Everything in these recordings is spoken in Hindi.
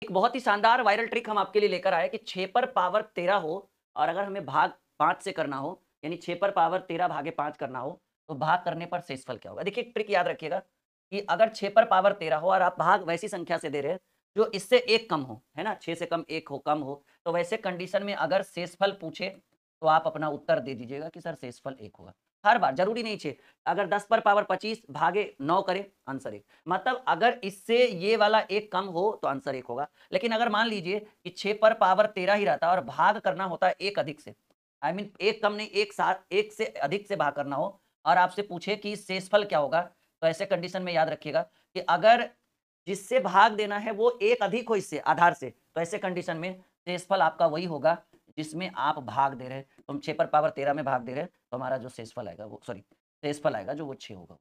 एक बहुत ही शानदार वायरल ट्रिक हम आपके लिए लेकर आए कि 6 पर पावर 13 हो और अगर हमें भाग 5 से करना हो, यानी 6 पर पावर 13 भागे 5 करना हो, तो भाग करने पर शेषफल क्या होगा? देखिए एक ट्रिक याद रखिएगा कि अगर 6 पर पावर 13 हो और आप भाग वैसी संख्या से दे रहे हैं जो इससे 1 कम हो, है ना? 6 से कम 1 हो, कम हो, तो वैसे कंडीशन में अगर शेषफल पूछे, तो आप अपना उत्तर दे दीजिएगा कि सर शेषफल 1 होगा। हर बार, ज़रूरी नहीं 6, अगर 10 पर पावर 25 भागे 9 करें, आंसर 1। मतलब अगर इससे ये वाला 1 कम हो, तो आंसर 1 होगा। लेकिन अगर मान लीजिए कि 6 पर पावर 13 ही रहता है और भाग करना होता है 1 अधिक से, आई मीन 1 कम नहीं, 1 साथ 1 से अधिक से भाग करना हो और आपसे पूछे कि शेषफल क्या होगा, तो ऐसे कंडीशन में याद रखिएगा कि अगर जिससे भाग देना है वो 1 अधिक हो इससे, आधार से, तो ऐसे कंडीशन में शेषफल आपका वही होगा जिसमें आप भाग दे रहे हैं। तो हम 6 पर पावर 13 में भाग दे रहे हैं, तो हमारा जो शेषफल आएगा वो शेषफल आएगा जो वो 6 होगा।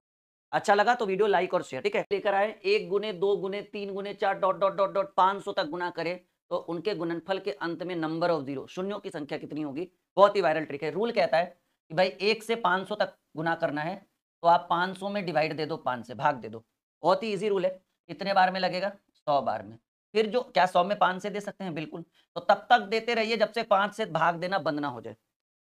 अच्छा लगा तो वीडियो लाइक और शेयर, ठीक है? लेकर आए 1 गुने 2 गुने 3 गुने 4 डॉट डॉट डॉट डॉट 500 तक गुना करें तो उनके गुणनफल के अंत में नंबर ऑफ जीरो, शून्यों की संख्या कितनी होगी? बहुत ही वायरल ट्रिक है। रूल कहता है कि भाई 1 से 500 तक गुना करना है तो आप 500 में डिवाइड दे दो, 5 से भाग दे दो। बहुत ही ईजी रूल है। कितने बार में लगेगा? 100 बार में। फिर जो क्या 100 में 5 से दे सकते हैं? बिल्कुल। तो तब तक देते रहिए जब से 5 से भाग देना बंद ना हो जाए।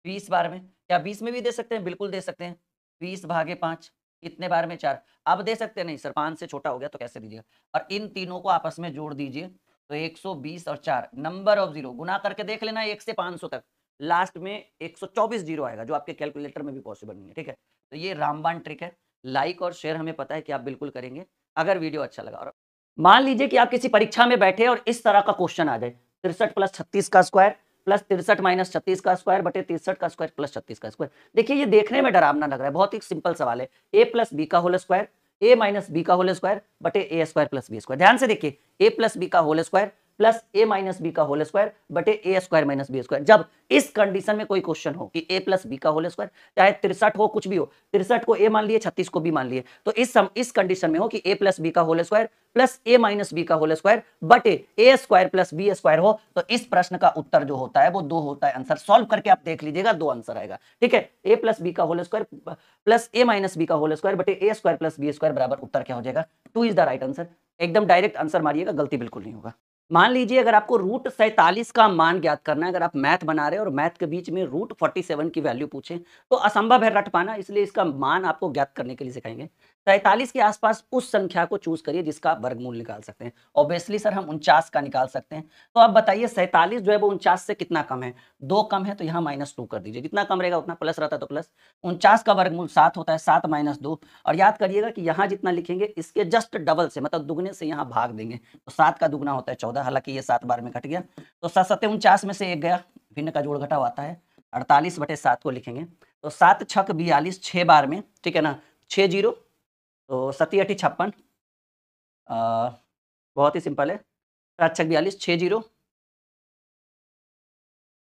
20 बार में, क्या 20 में भी दे सकते हैं? बिल्कुल दे सकते हैं। 20 भागे 5 कितने बार में? 4। अब दे सकते हैं? नहीं सर 5 से छोटा हो गया तो कैसे दीजिएगा? और इन तीनों को आपस में जोड़ दीजिए तो 120 और 4 नंबर ऑफ जीरो गुना करके देख लेना 1 से 500 तक। लास्ट में 124 जीरो आएगा जो आपके कैलकुलेटर में भी पॉसिबल नहीं है, ठीक है? तो ये रामबाण ट्रिक है। लाइक और शेयर हमें पता है कि आप बिल्कुल करेंगे अगर वीडियो अच्छा लगा। और मान लीजिए कि आप किसी परीक्षा में बैठे और इस तरह का क्वेश्चन आ जाए 63 प्लस 36 का स्क्वायर प्लस 63 माइनस 36 का स्क्वायर बटे 63 का स्क्वायर प्लस 36 का स्क्वायर। देखिए ये देखने में डरावना लग रहा है, बहुत ही सिंपल सवाल है। ए प्लस बी का होल स्क्वायर ए माइनस बी का होल स्क्वायर बटे ए स्क्वायर प्लस बी स्क्वायर। ध्यान से देखिए, ए प्लस बी का होल स्क्वायर प्लस ए माइनस बी का होल स्क्वायर बटे ए स्क्वायर माइनस बी स्क्वायर। जब इस कंडीशन में कोई क्वेश्चन हो कि ए प्लस बी का होल स्क्वायर, चाहे 63 हो कुछ भी हो, 63 को ए मान लिए 36 को बी मान लिए, तो इस कंडीशन में हो कि ए प्लस बी का होल स्क्वायर प्लस ए माइनस बी का होल स्क्वायर बटे ए स्क्वायर प्लस बी स्क्वायर हो, तो इस प्रश्न का उत्तर जो होता है वो 2 होता है। आंसर सॉल्व करके आप देख लीजिएगा, 2 आंसर आएगा, ठीक है? ए प्लस बी का होल स्क्वायर प्लस ए माइनस बी का होल स्क्वायर बटे ए स्क्वायर प्लस बी स्क्वायर बराबर उत्तर क्या हो जाएगा? 2 इज द राइट आंसर। एकदम डायरेक्ट आंसर मारिएगा, गलती बिल्कुल नहीं होगा। मान लीजिए अगर आपको रूट 47 का मान ज्ञात करना है, अगर आप मैथ बना रहे हैं और मैथ के बीच में रूट 47 की वैल्यू पूछे तो असंभव है रट पाना, इसलिए इसका मान आपको ज्ञात करने के लिए सिखाएंगे। 47 के आसपास उस संख्या को चूज करिए जिसका आप वर्गमूल निकाल सकते हैं। ऑब्वियसली सर हम 49 का निकाल सकते हैं, तो आप बताइए 47 जो है वो 49 से कितना कम है? 2 कम है, तो यहाँ -2 कर दीजिए। जितना कम रहेगा उतना प्लस रहता है तो प्लस। 49 का वर्गमूल 7 होता है, 7 माइनस 2। और याद करिएगा कि यहाँ जितना लिखेंगे इसके जस्ट डबल से, मतलब दुगने से यहाँ भाग देंगे, तो 7 का दुगना होता है 14। हालांकि ये 7 बार में घट गया, तो 7 7 49 में से 1 गया, भिन्न का जोड़ घटाव आता है। 48 बटे 7 को लिखेंगे तो 7 छक 42, 6 बार में, ठीक है ना? 6 जीरो तो 7 8 56, बहुत ही सिंपल है। 7 छक 42, 6 जीरो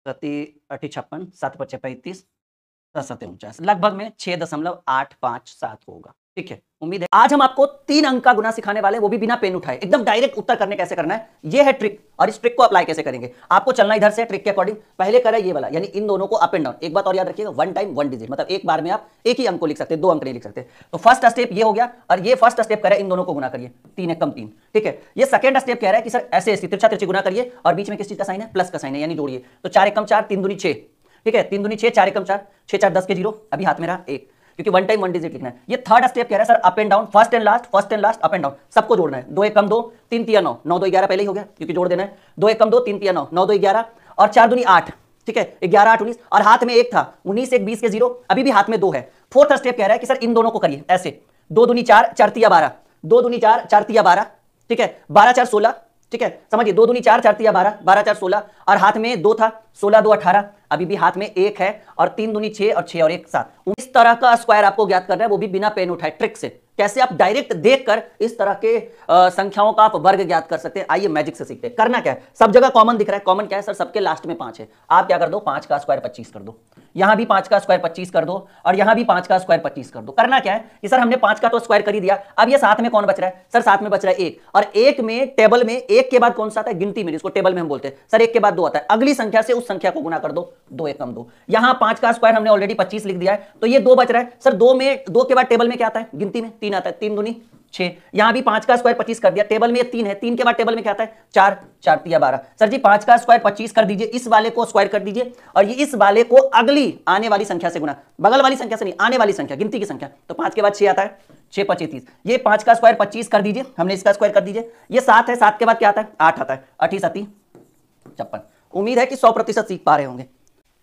7 8 56, 7 पचे 35, 7 7 49, लगभग में 6.857 होगा, ठीक है? उम्मीद है आज हम आपको 3 अंक का गुना सिखाने वाले हैं, वो भी बिना पेन उठाए। एकदम डायरेक्ट उत्तर करने कैसे करना है, ये है ट्रिक। और इस ट्रिक को अप्लाई कैसे करेंगे? आपको चलना इधर से ट्रिक के अकॉर्डिंग। पहले करें ये वाला, यानी इन दोनों को अप एंड डाउन। एक बात और याद रखिएगा, 1 टाइम 1 डिजिट, मतलब एक बार में आप एक ही अंक को लिख सकते हैं, 2 अंक नहीं लिख सकते। तो फर्स्ट स्टेप ये हो गया, और ये फर्स्ट स्टेप करें इन दोनों को गुना करिए, 3 एक कम 3, ठीक है? ये सेकंड स्टेप कह रहा है कि सर ऐसे तिरछा तिरछी गुना करिए और बीच में किस चीज का साइन है? प्लस का साइन है, यानी जोड़िए। तो 4 एक कम 4, 3 दूनी 6, ठीक है? 3 दूनी 6, 4 एकम 4, 6 4 10 के 0, अभी हाथ में रहा 1, क्योंकि 1 टाइम 1 डिजिट लिखना है। ये थर्ड स्टेप कह रहा है sir up and down, first and last up and down, सबको जोड़ना है। 2 एक कम 2, 3 तिया 9, 9 2 11 पहले ही हो गया क्योंकि जोड़ देना है। 2 एक कम 2, 3 तिया 9, 9 2 11 और 4 दूनी 8, ठीक है? 11 8 19, और हाथ में 1 था, 19 1 20 के 0, अभी भी हाथ में 2 है। फोर्थ स्टेप कह रहा है कि सर इन दोनों को करिए ऐसे, 2 दूनी 4, 4 तिया 12, 2 दूनी 4, 4 तिया 12, ठीक है? 12 4 16, ठीक है? समझिए, 2 दूनी 4, 4 तिया 12, 12 4 16, और हाथ में 2 था, 16 2 18, अभी भी हाथ में 1 है, और 3 दूनी 6 और 6 और 1 7। इस तरह का स्क्वायर आपको ज्ञात करना है, वो भी बिना पेन उठाए, ट्रिक से। कैसे आप डायरेक्ट देखकर इस तरह के संख्याओं का आप वर्ग ज्ञात कर सकते हैं। आइए मैजिक से सीखते हैं। करना क्या है, सब जगह कॉमन दिख रहा है। कॉमन क्या है सर? सबके लास्ट में 5 है। आप क्या कर दो, 5 का स्क्वायर 25 कर दो, यहां भी 5 का स्क्वायर 25 कर दो, और यहां भी 5 का स्क्वायर 25 कर दो। करना क्या है कि सर हमने 5 का तो स्क्वायर कर ही दिया, अब ये साथ में कौन बच रहा है? सर साथ में बच रहा है 1, और 1 में टेबल में 1 के बाद कौन सा आता है? गिनती में, जिसको टेबल में हम बोलते हैं। सर 1 के बाद 2 आता है, अगली संख्या से उस संख्या को गुना कर दो, 2 एक कम 2। यहां 5 का स्क्वायर हमने ऑलरेडी 25 लिख दिया है, तो ये 2 बच रहा है। सर 2 में 2 के बाद टेबल में क्या आता है? गिनती में 3 आता है, 3 दूनी 6, यहां भी 5 का स्क्वायर 25 कर दिया, टेबल में ये 3 है, 3 के बाद टेबल में क्या आता है 4, 4 तिया 12। सर जी 5 का स्क्वायर 25 कर दीजिए, इस वाले को स्क्वायर कर दीजिए और ये इस वाले को अगली आने वाली संख्या से गुना, बगल वाली संख्या से नहीं, आने वाली संख्या, गिनती की संख्या। तो 5 के बाद 6 आता है, 6 5 30, ये 5 का स्क्वायर 25 कर दीजिए, हमने इसका स्क्वायर कर दीजिए, ये 7 है, 7 के बाद क्या आता है 8 आता है, 8 7 56। उम्मीद है कि 100% सीख पा रहे होंगे।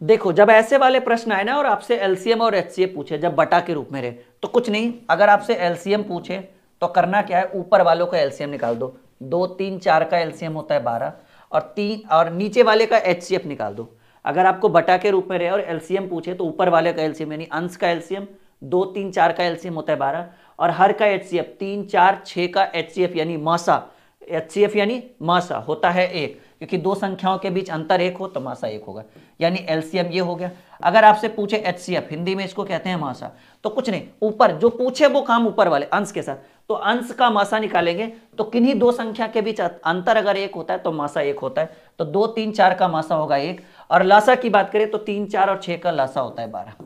देखो जब ऐसे वाले प्रश्न आए ना और आपसे एलसीएम और एचसीएफ पूछे, जब बटा के रूप में रहे, तो कुछ नहीं, अगर आपसे एलसीएम पूछे तो करना क्या है, ऊपर वालों का एलसीएम निकाल दो, 2 3 4 का एलसीएम होता है 12 और 3 और नीचे वाले का एचसीएफ निकाल दो। अगर आपको बटा के रूप में रहे और एलसीएम पूछे तो ऊपर वाले का एलसीएम यानी अंश का एलसीएम 2 3 4 का एलसीएम होता है 12 और हर का एचसीएफ 3 4 6 का एचसीएफ यानी मासा, एचसीएफ यानी मासा होता है 1, क्योंकि दो संख्याओं के बीच अंतर 1 हो तो मासा 1 होगा, यानी एलसीएम ये हो गया। अगर आपसे पूछे एचसीएफ, हिंदी में इसको कहते हैं मासा, तो कुछ नहीं, ऊपर जो पूछे वो काम ऊपर वाले अंश के साथ, तो अंश का मासा निकालेंगे तो किन्हीं दो संख्या के बीच अंतर अगर 1 होता है तो मासा 1 होता है, तो 2 3 4 का मासा होगा 1 और लासा की बात करें तो 3 4 और 6 का लासा होता है 12,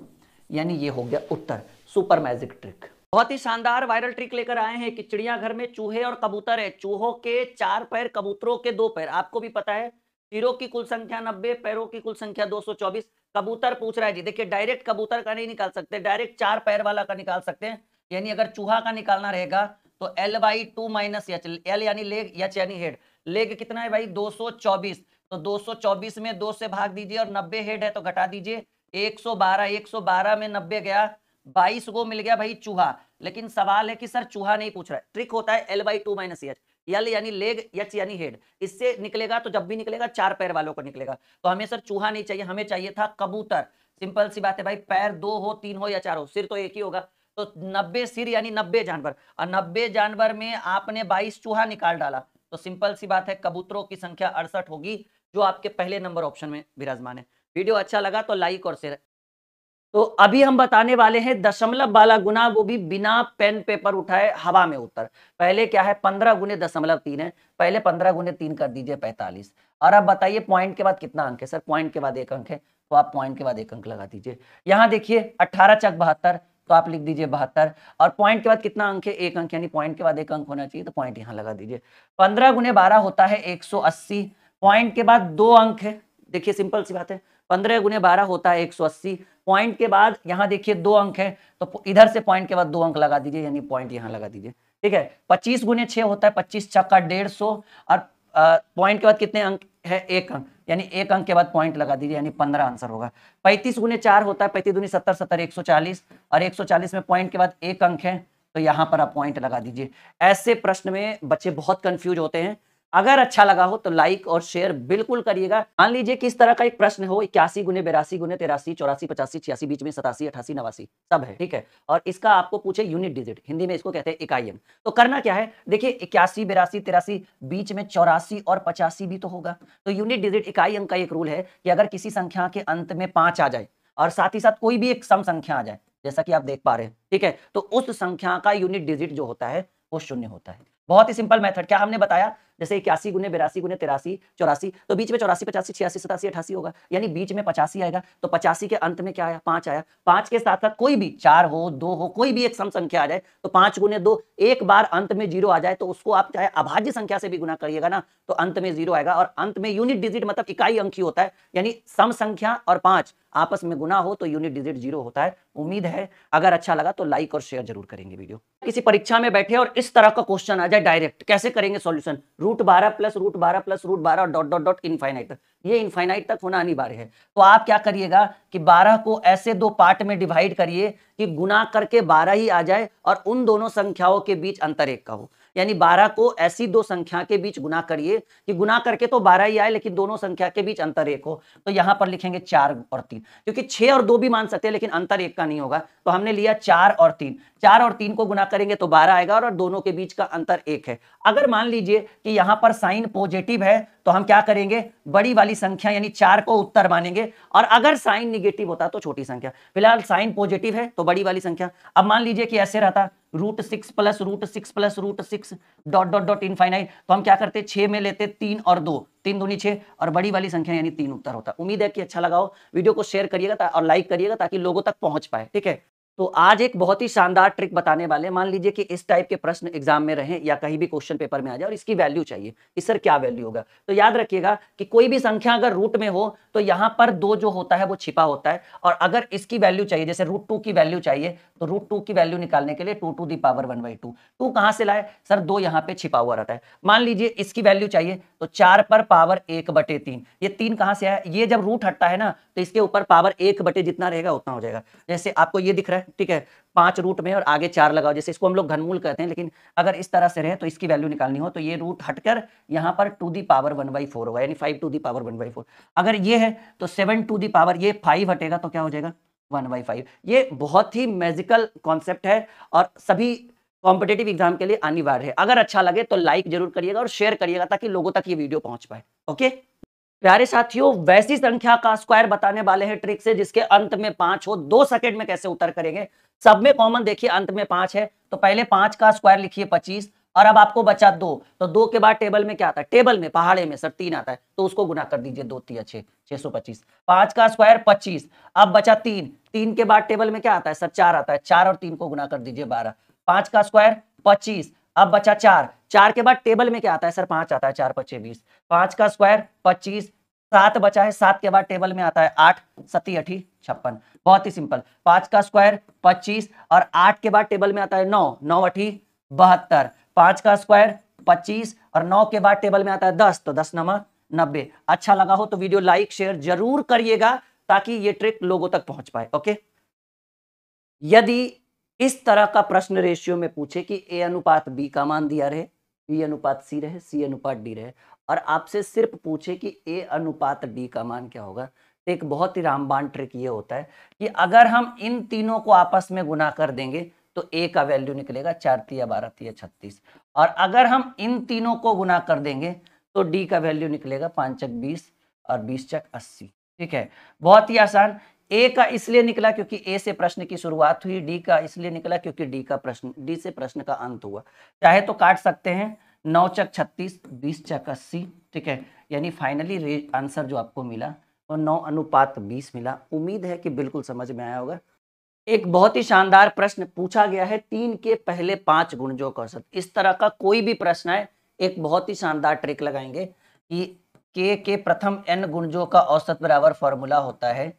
यानी ये हो गया उत्तर। सुपर मैजिक ट्रिक, बहुत ही शानदार वायरल ट्रिक लेकर आए हैं कि चिड़ियाघर में चूहे और कबूतर है, चूहों के 4 पैर, कबूतरों के 2 पैर। आपको भी पता है सिरों की कुल संख्या 90, पैरों की कुल संख्या 224। कबूतर पूछ रहा है जी, देखिए डायरेक्ट कबूतर का नहीं निकाल सकते, डायरेक्ट 4 पैर वाला का निकाल सकते हैं, यानी अगर चूहा का निकालना रहेगा तो L/2 माइनस एच, एल यानी लेग, एच यानी हेड। लेग कितना है भाई 224, तो 224 में 2 से भाग दीजिए और 90 हेड है तो घटा दीजिए, 112, 112 में 90 गया, 22 को मिल गया भाई चूहा। लेकिन सवाल है कि सर चूहा नहीं पूछ रहा है, ट्रिक होता है L/2 माइनस एच, एल यानी लेग, एच यानी हेड, इससे निकलेगा तो जब भी निकलेगा 4 पैर वालों को निकलेगा, तो हमें सर चूहा नहीं चाहिए, हमें चाहिए था कबूतर। सिंपल सी बात है भाई, पैर 2 हो 3 हो या 4 हो, सिर तो एक ही होगा, तो 90 सिर यानी 90 जानवर, और 90 जानवर में आपने 22 चूहा निकाल डाला, तो सिंपल सी बात है कबूतरों की संख्या 68 होगी, जो आपके पहले नंबर ऑप्शन में विराजमान है। वीडियो अच्छा लगा तो लाइक और शेयर। तो अभी हम बताने वाले हैं दशमलव वाला गुना, वो भी बिना पेन पेपर उठाए हवा में उत्तर। पहले क्या है 15 गुने 0.3 है, पहले 15 गुने 3 कर दीजिए 45। और अब बताइए पॉइंट के बाद कितना अंक है, सर पॉइंट के बाद 1 अंक है, तो आप पॉइंट के बाद 1 अंक लगा दीजिए। यहाँ देखिए 18 चक 72, तो आप लिख दीजिए 72 और पॉइंट के बाद कितना अंक है 1 अंक, यानी पॉइंट के बाद 1 अंक होना चाहिए, तो पॉइंट यहाँ लगा दीजिए। 15 गुने 12 होता है 180, पॉइंट के बाद 2 अंक है, देखिए सिंपल सी बात है, 15 गुने 12 होता है 180, पॉइंट के बाद यहाँ देखिए 2 अंक है, तो इधर से पॉइंट के बाद 2 अंक लगा दीजिए, यानी पॉइंट यहाँ लगा दीजिए, ठीक है। 25 गुने 6 होता है 25 छक्का 150 और पॉइंट के बाद कितने अंक है 1 अंक, यानी 1 अंक के बाद पॉइंट लगा दीजिए, यानी 15 आंसर होगा। 35 गुने 4 होता है 35 दूनी 70, 70 140 और 140 में पॉइंट के बाद 1 अंक है, तो यहाँ पर आप पॉइंट लगा दीजिए। ऐसे प्रश्न में बच्चे बहुत कंफ्यूज होते हैं। अगर अच्छा लगा हो तो लाइक और शेयर बिल्कुल करिएगा। मान लीजिए कि इस तरह का एक प्रश्न हो 81 गुने 82 गुने 83 84 85 86 बीच में 87 88 89 सब है, ठीक है, और इसका आपको पूछे यूनिट डिजिट, हिंदी में इसको कहते हैं इकाई अंक, तो करना क्या है, देखिए 81 82 83 बीच में 84 और 85 भी तो होगा, तो यूनिट डिजिट इकाई अंक का एक रूल है कि अगर किसी संख्या के अंत में 5 आ जाए और साथ ही साथ कोई भी एक सम संख्या आ जाए, जैसा कि आप देख पा रहे हैं, ठीक है, तो उस संख्या का यूनिट डिजिट जो होता है वो 0 होता है। बहुत ही सिंपल मेथड, क्या हमने बताया, जैसे 81 गुने 82 गुने 83 84, तो बीच में 84 85 86 87 88 होगा, यानी बीच में 85 आएगा, तो 85 के अंत में क्या आया 5 आया, 5 के साथ साथ कोई भी 4 हो 2 हो कोई भी एक सम संख्या आ जाए, तो 5 गुने 2, एक बार अंत में 0 आ जाए तो उसको आप चाहे अभाज्य संख्या से भी गुना करिएगा ना, तो अंत में 0 आएगा, और अंत में यूनिट डिजिट मतलब इकाई अंक ही होता है, यानी सम संख्या और 5 आपस में गुना हो तो यूनिट डिजिट 0 होता है। उम्मीद है अगर अच्छा लगा तो लाइक और शेयर जरूर करेंगे वीडियो। किसी परीक्षा में बैठे और इस तरह का क्वेश्चन आ जाए डायरेक्ट, कैसे करेंगे सॉल्यूशन, √12 प्लस √12 प्लस √12 और डॉट डॉट डॉट इनफाइनाइट तक, ये इनफाइनाइट तक होना अनिवार्य है, तो आप क्या करिएगा कि 12 को ऐसे 2 पार्ट में डिवाइड करिए कि गुना करके 12 ही आ जाए और उन दोनों संख्याओं के बीच अंतर 1 का हो, यानी 12 को ऐसी 2 संख्या के बीच गुना करिए कि गुना करके तो 12 ही आए लेकिन दोनों संख्या के बीच अंतर 1 हो, तो यहां पर लिखेंगे 4 और 3, क्योंकि 6 और 2 भी मान सकते हैं लेकिन अंतर 1 का नहीं होगा, तो हमने लिया 4 और 3, 4 और 3 को गुना करेंगे तो 12 आएगा और दोनों के बीच का अंतर 1 है। अगर मान लीजिए कि यहां पर साइन पॉजिटिव है तो हम क्या करेंगे, बड़ी वाली संख्या यानी 4 को उत्तर मानेंगे, और अगर साइन निगेटिव होता तो छोटी संख्या, फिलहाल साइन पॉजिटिव है तो बड़ी वाली संख्या। अब मान लीजिए कि ऐसे रहता √6 plus √6 plus √6 dot dot dot infinite, तो हम क्या करते 6 में लेते 3 और 2, 3 दूनी 6 और बड़ी वाली संख्या यानी 3 उत्तर होता। उम्मीद है कि अच्छा लगा हो, वीडियो को शेयर करिएगा और लाइक करिएगा ताकि लोगों तक पहुंच पाए, ठीक है। तो आज एक बहुत ही शानदार ट्रिक बताने वाले हैं। मान लीजिए कि इस टाइप के प्रश्न एग्जाम में रहे या कहीं भी क्वेश्चन पेपर में आ जाए और इसकी वैल्यू चाहिए कि सर क्या वैल्यू होगा। तो याद रखिएगा कि कोई भी संख्या अगर रूट में हो तो यहां पर 2 जो होता है वो छिपा होता है, और अगर इसकी वैल्यू चाहिए जैसे √2 की वैल्यू चाहिए तो √2 की वैल्यू निकालने के लिए 2 टू दी पावर 1/2। 2 कहां से लाए सर, 2 यहां पे छिपा हुआ रहता है। मान लीजिए इसकी वैल्यू चाहिए तो 4 पर पावर 1/3। ये 3 कहां से आया, ये जब रूट हटता है ना तो इसके ऊपर पावर 1 जितना रहेगा उतना हो जाएगा। जैसे आपको ये दिख रहा है, ठीक है, 5 रूट में और आगे 4 लगाओ, जैसे इसको हम लोग घनमूल कहते हैं, लेकिन अगर इस तरह से रहे तो इसकी वैल्यू निकालनी हो तो ये रूट हटकर यहाँ पर टू दी पावर 1/4 होगा, यानी 5 टू दी पावर 1/4। अगर ये है तो 7 टू दी पावर, ये 5 हटेगा तो क्या हो जाएगा 1/5। ये बहुत ही मैजिकल कॉन्सेप्ट है और सभी कॉम्पिटेटिव एग्जाम के लिए अनिवार्य है। अगर अच्छा लगे तो लाइक जरूर करिएगा और शेयर करिएगा ताकि लोगों तक ये वीडियो पहुंच पाए। ओके प्यारे साथियों, वैसी संख्या का स्क्वायर बताने वाले हैं ट्रिक से जिसके अंत में 5 हो। 2 सेकंड में कैसे उत्तर करेंगे। सब में कॉमन देखिए अंत में 5 है तो पहले 5 का स्क्वायर लिखिए 25, और अब आपको बचा 2, तो 2 के बाद टेबल में क्या आता है, टेबल में पहाड़े में सर 3 आता है तो उसको गुना कर दीजिए, 2 3 6, 625। 5 का स्क्वायर 25, अब बचा 3, 3 के बाद टेबल में क्या आता है सर 4 आता है, 4 और 3 को गुना कर दीजिए 12। 5 का स्क्वायर 25, अब बचा 4, 4 के बाद टेबल में क्या आता है सर 5 आता है, 4 5 20। 5 का स्क्वायर 25, 7 बचा है, 7 के बाद टेबल में आता है 8, 7 8 56। बहुत ही सिंपल, 5 का स्क्वायर 25 और 8 के बाद टेबल में आता है 9, 9 8 72। 5 का स्क्वायर 25 और 9 के बाद टेबल में आता है 10, तो 10 9 90। अच्छा लगा हो तो वीडियो लाइक शेयर जरूर करिएगा ताकि ये ट्रिक लोगों तक पहुंच पाए। ओके, यदि इस तरह का प्रश्न रेशियो में पूछे कि ए अनुपात बी का मान दिया रहे, बी अनुपात सी रहे, सी अनुपात डी रहे, और आपसे सिर्फ पूछे कि ए अनुपात डी का मान क्या होगा, तो एक बहुत ही रामबाण ट्रिक ये होता है कि अगर हम इन तीनों को आपस में गुना कर देंगे तो ए का वैल्यू निकलेगा 4 तिया 12 तिया 36, और अगर हम इन तीनों को गुना कर देंगे तो डी का वैल्यू निकलेगा 5 चक 20 और 20 चक 80। ठीक है, बहुत ही आसान। ए का इसलिए निकला क्योंकि ए से प्रश्न की शुरुआत हुई, डी का इसलिए निकला क्योंकि डी से प्रश्न का अंत हुआ। चाहे तो काट सकते हैं, 9 चक 36, 20 चक 80। ठीक है, यानी फाइनली आंसर जो आपको मिला वो 9 अनुपात 20 मिला। उम्मीद है कि बिल्कुल समझ में आया होगा। एक बहुत ही शानदार प्रश्न पूछा गया है, 3 के पहले 5 गुणजों का औसत। इस तरह का कोई भी प्रश्न है, एक बहुत ही शानदार ट्रिक लगाएंगे कि के प्रथम n गुणजों का औसत बराबर फॉर्मूला होता है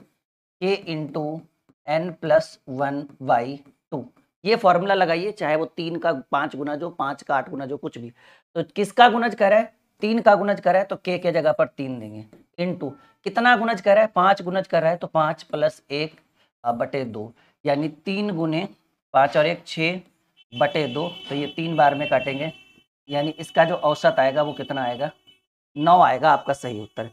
k इंटू n प्लस 1/2। ये फॉर्मूला लगाइए, चाहे वो 3 का 5 गुना जो, 5 का 8 गुना जो, कुछ भी। तो किसका गुणज कर रहा है, 3 का गुणज कर रहा है तो k के जगह पर 3 देंगे, इंटू कितना गुणज कर रहा है, 5 गुणज कर रहा है तो 5 प्लस 1 बटे 2, यानी 3 गुने 5 और 1 6 बटे 2, तो ये 3 बार में काटेंगे, यानी इसका जो औसत आएगा वो कितना आएगा, 9 आएगा आपका सही उत्तर।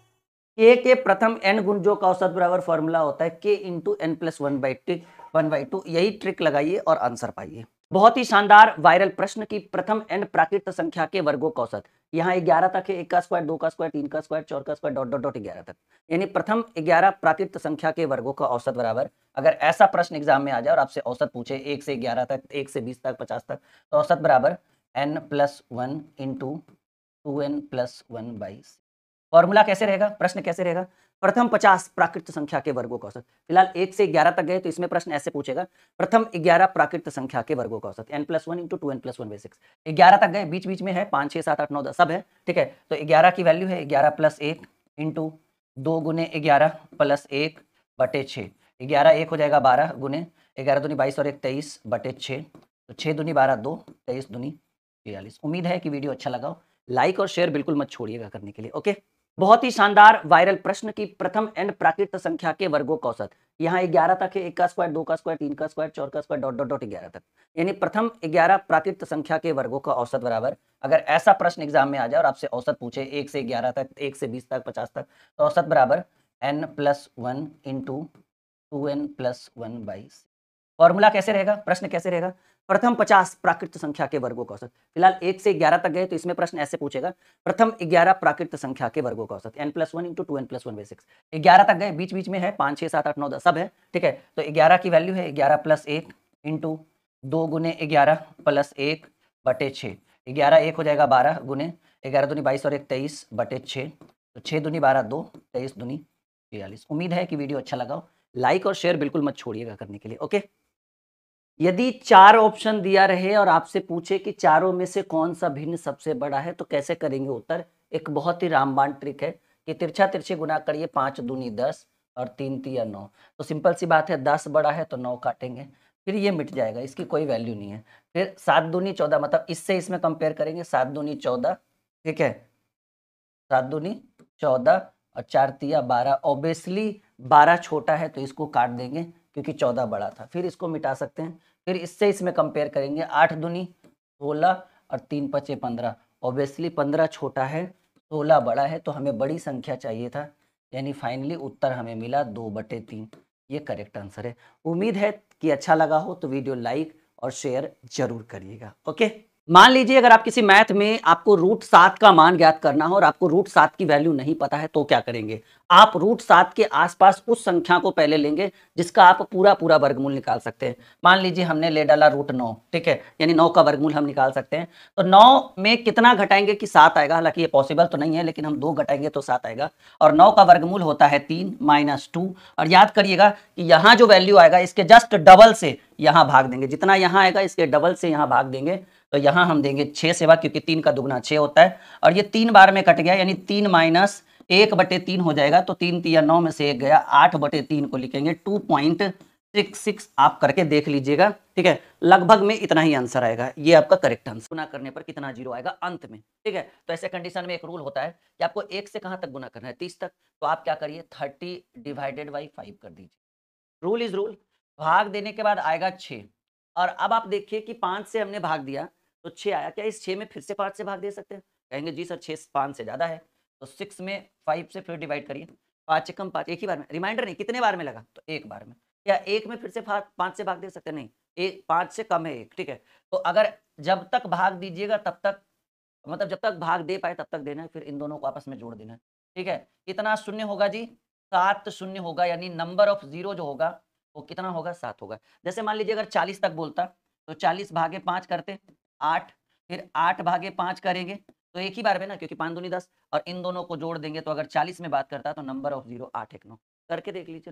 के प्रथम n गुणजों का औसत बराबर फॉर्मूला होता है k इंटू एन प्लस 1/2। यही ट्रिक लगाइए और आंसर पाइए। बहुत ही शानदार वायरल प्रश्न की प्रथम n प्राकृत संख्या के वर्गों का औसत। यहाँ 11 तक है, 1 का स्क्वायर, 2 का स्क्वायर, 3 का स्क्वायर, 4 का स्क्वायर, डॉट डॉट डॉट 11 तक, यानी प्रथम 11 प्राकृत संख्या के वर्गों का औसत बराबर, अगर ऐसा प्रश्न एग्जाम में आ जाए और आपसे औसत पूछे 1 से 11 तक, 1 से 20 तक, 50 तक, तो औसत बराबर n plus 1 into 2n plus 1/6। Formula कैसे रहेगा, प्रश्न कैसे रहेगा, प्रथम 50 प्राकृत संख्या के वर्गों का औसत। फिलहाल 1 से 11 तक गए तो इसमें प्रश्न ऐसे पूछेगा, प्रथम 11 प्राकृत संख्या के वर्गों का औसत, n plus 1 into 2n plus 1/6। 11 तक गए, बीच बीच में है 5 6 7 8 9 10 सब है। ठीक है, तो 11 की वैल्यू है 11 प्लस 1 इंटू 2 गुने 11 प्लस 1 बटे 6। 11 1 हो जाएगा 12 गुने 11 दूनी 22 और 1 23 बटे 6, तो 6 दूनी 12 2, 23 दूनी 46। उम्मीद है कि वीडियो अच्छा लगा हो, लाइक और शेयर बिल्कुल मत छोड़िएगा करने के लिए। ओके, बहुत ही शानदार वायरल प्रश्न की प्रथम n प्राकृत संख्या के वर्गों का औसत। यहाँ 11 तक है, 1 का स्क्वायर, 2 का स्क्वायर, 3 का स्क्वायर, 4 का स्क्वायर, डॉट डॉट डॉट 11 तक, यानी प्रथम 11 प्राकृत संख्या के वर्गों का औसत बराबर, अगर ऐसा प्रश्न एग्जाम में आ जाए और आपसे औसत पूछे 1 से 11 तक, 1 से 20 तक, 50 तक, तो औसत बराबर n plus 1 into 2n plus 1/6। Formula कैसे रहेगा, प्रश्न कैसे रहेगा, प्रथम 50 प्राकृत संख्या के वर्गों का औसत। फिलहाल 1 से 11 तक गए तो इसमें प्रश्न ऐसे पूछेगा, प्रथम 11 प्राकृत संख्या के वर्गों का औसत, n plus 1 into 2n plus 1/6। 11 तक गए, बीच बीच में है 5 6 7 8 9 10 सब है। ठीक है, तो 11 की वैल्यू है 11 प्लस 1 इंटू 2 गुने 11 प्लस 1 बटे 6। 11 1 हो जाएगा 12 गुने 11 दूनी 22 और 1 23 बटे 6, तो 6 दूनी 12 2, 23 दूनी 46। उम्मीद है कि वीडियो अच्छा लगा हो, लाइक और शेयर बिल्कुल मत छोड़िएगा करने के लिए। ओके। यदि 4 ऑप्शन दिया रहे और आपसे पूछे कि चारों में से कौन सा भिन्न सबसे बड़ा है तो कैसे करेंगे उत्तर? एक बहुत ही रामबाण ट्रिक है कि तिरछा तिरछे गुना करिए, 5 दूनी 10 और 3 तिया 9। तो सिंपल सी बात है, 10 बड़ा है तो 9 काटेंगे, फिर ये मिट जाएगा, इसकी कोई वैल्यू नहीं है। फिर 7 दूनी 14, मतलब इससे इसमें कंपेयर करेंगे, 7 दूनी 14, ठीक है, 7 दूनी 14 और 4 तिया 12। ऑब्वियसली 12 छोटा है तो इसको काट देंगे क्योंकि 14 बड़ा था। फिर इसको मिटा सकते हैं, फिर इससे इसमें कंपेयर करेंगे, 8 दूनी 16 और 3 पचे 15। ऑब्वियसली 15 छोटा है, 16 बड़ा है, तो हमें बड़ी संख्या चाहिए था, यानी फाइनली उत्तर हमें मिला 2/3। ये करेक्ट आंसर है। उम्मीद है कि अच्छा लगा हो तो वीडियो लाइक और शेयर जरूर करिएगा। ओके, मान लीजिए अगर आप किसी मैथ में आपको √7 का मान ज्ञात करना हो और आपको √7 की वैल्यू नहीं पता है तो क्या करेंगे? आप √7 के आसपास उस संख्या को पहले लेंगे जिसका आप पूरा पूरा वर्गमूल निकाल सकते हैं। मान लीजिए हमने ले डाला √9, ठीक है, यानी 9 का वर्गमूल हम निकाल सकते हैं। तो 9 में कितना घटाएंगे कि 7 आएगा? हालांकि ये पॉसिबल तो नहीं है, लेकिन हम 2 घटाएंगे तो 7 आएगा। और 9 का वर्गमूल होता है 3 - 2। और याद करिएगा कि यहाँ जो वैल्यू आएगा इसके जस्ट डबल से यहाँ भाग देंगे, जितना यहाँ आएगा इसके डबल से यहाँ भाग देंगे। तो यहाँ हम देंगे 6 सेवा, क्योंकि 3 का दुगना 6 होता है और ये 3 बार में कट गया, यानी 3 - 1/3 हो जाएगा। तो 3 तिया 9 में से 1 गया, 8/3 को लिखेंगे, 2.66 आप करके देख लीजिएगा, ठीक है। लगभग में इतना ही आंसर आएगा, ये आपका करेक्ट आंसर। गुना करने पर कितना जीरो आएगा अंत में, ठीक है। तो ऐसे कंडीशन में एक रूल होता है कि आपको 1 से कहाँ तक गुना करना है? 30 तक। तो आप क्या करिए, 30 डिवाइडेड बाई 5 कर दीजिए। Rule is rule. भाग देने के बाद आएगा 6 और अब आप देखिए कि 5 से हमने भाग दिया तो 6 आया। क्या इस 6 में फिर से 5 से भाग दे सकते हैं? कहेंगे जी सर 6 5 से ज़्यादा है। तो 6 में 5 से फिर डिवाइड करिए, 5 एकम 5, एक ही बार में, रिमाइंडर नहीं, कितने बार में लगा? तो एक बार में। या 1 में फिर से 5 से भाग दे सकते हैं? नहीं, 5 से कम है 1, ठीक है। तो अगर जब तक भाग दीजिएगा तब तक, मतलब जब तक भाग दे पाए तब तक देना है, फिर इन दोनों को आपस में जोड़ देना है, ठीक है। कितना शून्य होगा जी? 7 शून्य होगा, यानी नंबर ऑफ जीरो जो होगा वो कितना होगा? 7 होगा। जैसे मान लीजिए अगर 40 तक बोलता तो 40 भागे 5 करते 8, फिर 8 भागे 5 करेंगे तो एक ही बार में ना, क्योंकि 5 दूनी 10, और इन दोनों को जोड़ देंगे तो अगर 40 में बात करता तो नंबर ऑफ जीरो 8 1 9 करके देख लीजिए।